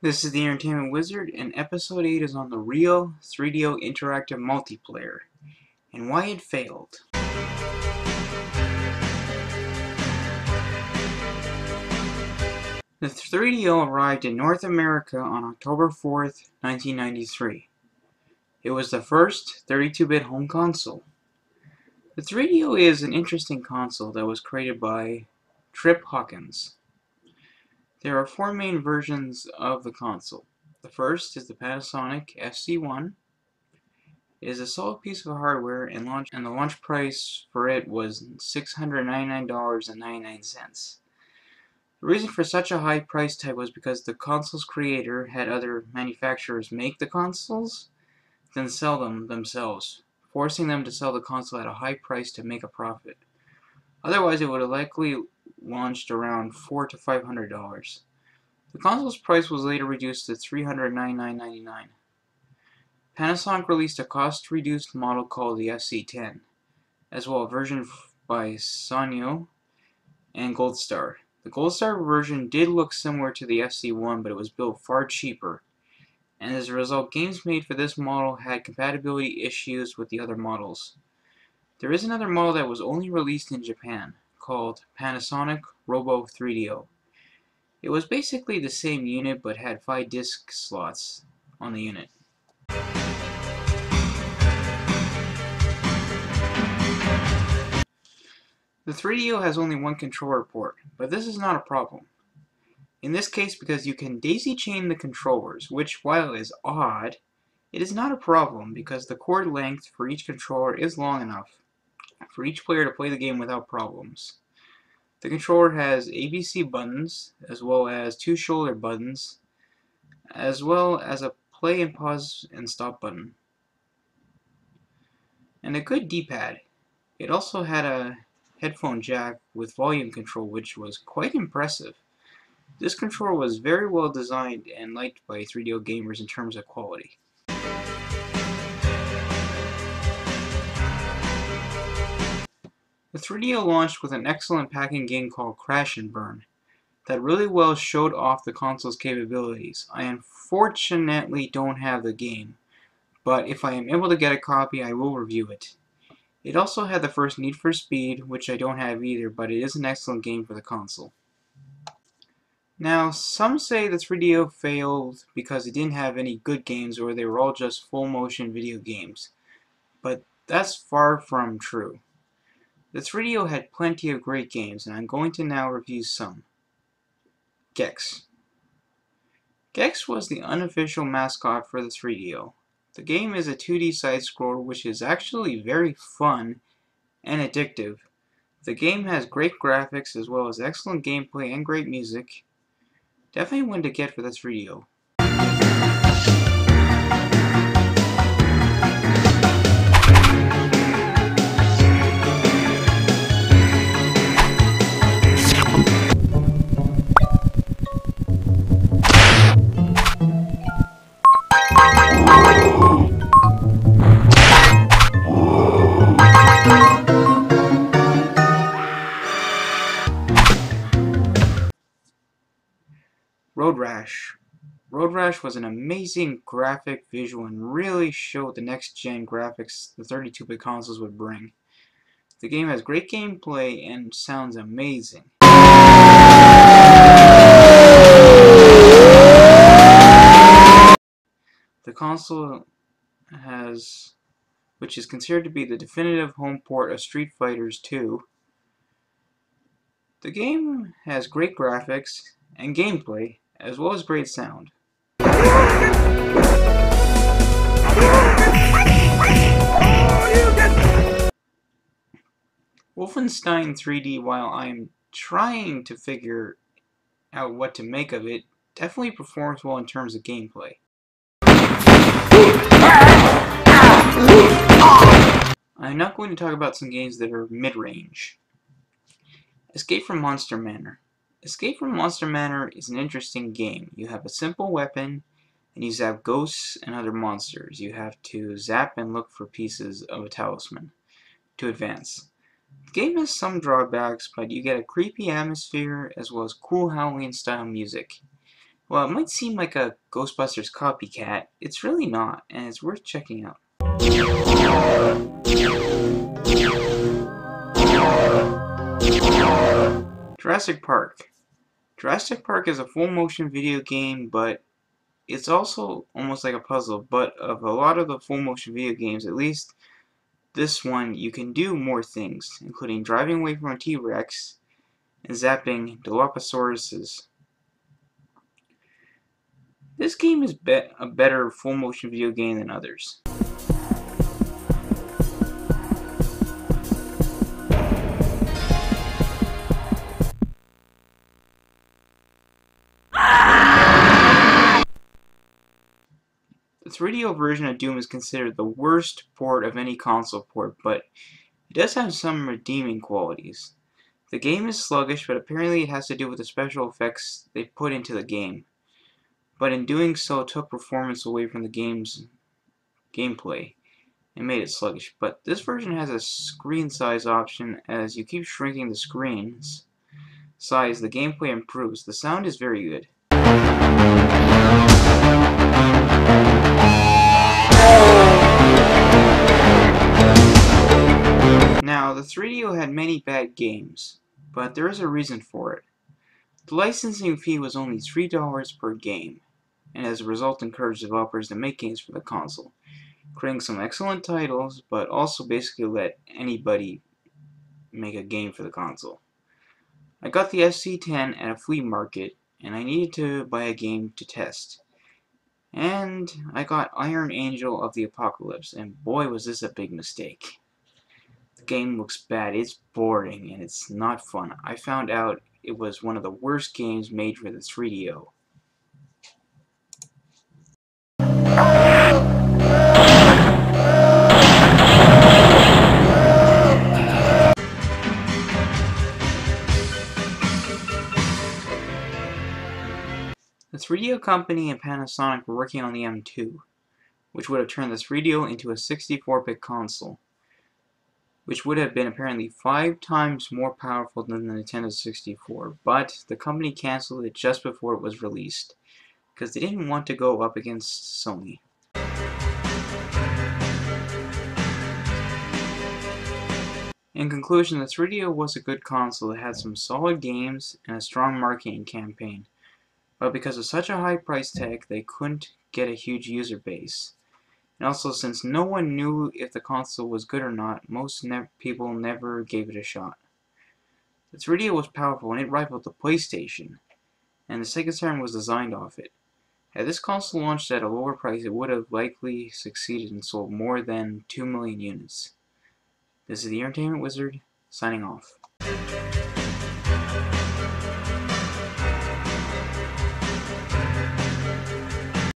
This is the Entertainment Wizard, and Episode 8 is on the real 3DO interactive multiplayer, and why it failed. The 3DO arrived in North America on October 4th, 1993. It was the first 32-bit home console. The 3DO is an interesting console that was created by Trip Hawkins. There are four main versions of the console. The first is the Panasonic FC1. It is a solid piece of hardware, and the launch price for it was $699.99. The reason for such a high price tag was because the console's creator had other manufacturers make the consoles, then sell them themselves, forcing them to sell the console at a high price to make a profit. Otherwise, it would have likely launched around $400 to $500. The console's price was later reduced to $399.99. Panasonic released a cost-reduced model called the FC10, as well as a version by Sanyo and Gold Star. The Gold Star version did look similar to the FC1, but it was built far cheaper, and as a result, games made for this model had compatibility issues with the other models. There is another model that was only released in Japan, called Panasonic Robo 3DO. It was basically the same unit, but had 5 disc slots on the unit. The 3DO has only one controller port, but this is not a problem. In this case, because you can daisy chain the controllers, which, while is odd, it is not a problem because the cord length for each controller is long enough for each player to play the game without problems. The controller has ABC buttons, as well as 2 shoulder buttons, as well as a play and pause and stop button, and a good D-pad. It also had a headphone jack with volume control, which was quite impressive. This controller was very well designed and liked by 3DO gamers in terms of quality. The 3DO launched with an excellent packing game called Crash and Burn that really well showed off the console's capabilities. I unfortunately don't have the game, but if I am able to get a copy, I will review it. It also had the first Need for Speed, which I don't have either, but it is an excellent game for the console. Now, some say the 3DO failed because it didn't have any good games, or they were all just full-motion video games, but that's far from true. The 3DO had plenty of great games, and I'm going to now review some. Gex. Gex was the unofficial mascot for the 3DO. The game is a 2D side-scroller which is actually very fun and addictive. The game has great graphics as well as excellent gameplay and great music. Definitely one to get for the 3DO. Road Rash. Road Rash was an amazing graphic visual and really showed the next-gen graphics the 32-bit consoles would bring. The game has great gameplay and sounds amazing. The console which is considered to be the definitive home port of Street Fighter 2. The game has great graphics and gameplay, as well as great sound. Wolfenstein 3D, while I'm trying to figure out what to make of it, definitely performs well in terms of gameplay. I'm not going to talk about some games that are mid-range. Escape from Monster Manor. Escape from Monster Manor is an interesting game. You have a simple weapon, and you zap ghosts and other monsters. You have to zap and look for pieces of a talisman to advance. The game has some drawbacks, but you get a creepy atmosphere as well as cool Halloween-style music. While it might seem like a Ghostbusters copycat, it's really not, and it's worth checking out. Jurassic Park. Jurassic Park is a full-motion video game, but it's also almost like a puzzle. But of a lot of the full-motion video games, at least this one, you can do more things, including driving away from a T-Rex and zapping Dilophosaurus. This game is a better full-motion video game than others. The 3DO version of Doom is considered the worst port of any console port, but it does have some redeeming qualities. The game is sluggish, but apparently it has to do with the special effects they put into the game. But in doing so, it took performance away from the game's gameplay and made it sluggish. But this version has a screen size option. As you keep shrinking the screen's size, the gameplay improves. The sound is very good. Now, the 3DO had many bad games, but there is a reason for it. The licensing fee was only $3 per game, and as a result encouraged developers to make games for the console, creating some excellent titles, but also basically let anybody make a game for the console. I got the SC-10 at a flea market, and I needed to buy a game to test. And I got Iron Angel of the Apocalypse, and boy was this a big mistake. The game looks bad, it's boring, and it's not fun. I found out it was one of the worst games made for the 3DO. The 3DO company and Panasonic were working on the M2, which would have turned the 3DO into a 64-bit console, which would have been apparently 5 times more powerful than the Nintendo 64, but the company cancelled it just before it was released, because they didn't want to go up against Sony. In conclusion, the 3DO was a good console that had some solid games and a strong marketing campaign. But because of such a high price tag, they couldn't get a huge user base. And also, since no one knew if the console was good or not, most people never gave it a shot. The 3DO was powerful and it rivaled the PlayStation, and the Sega Saturn was designed off it. Had this console launched at a lower price, it would have likely succeeded and sold more than 2 million units. This is the Entertainment Wizard, signing off.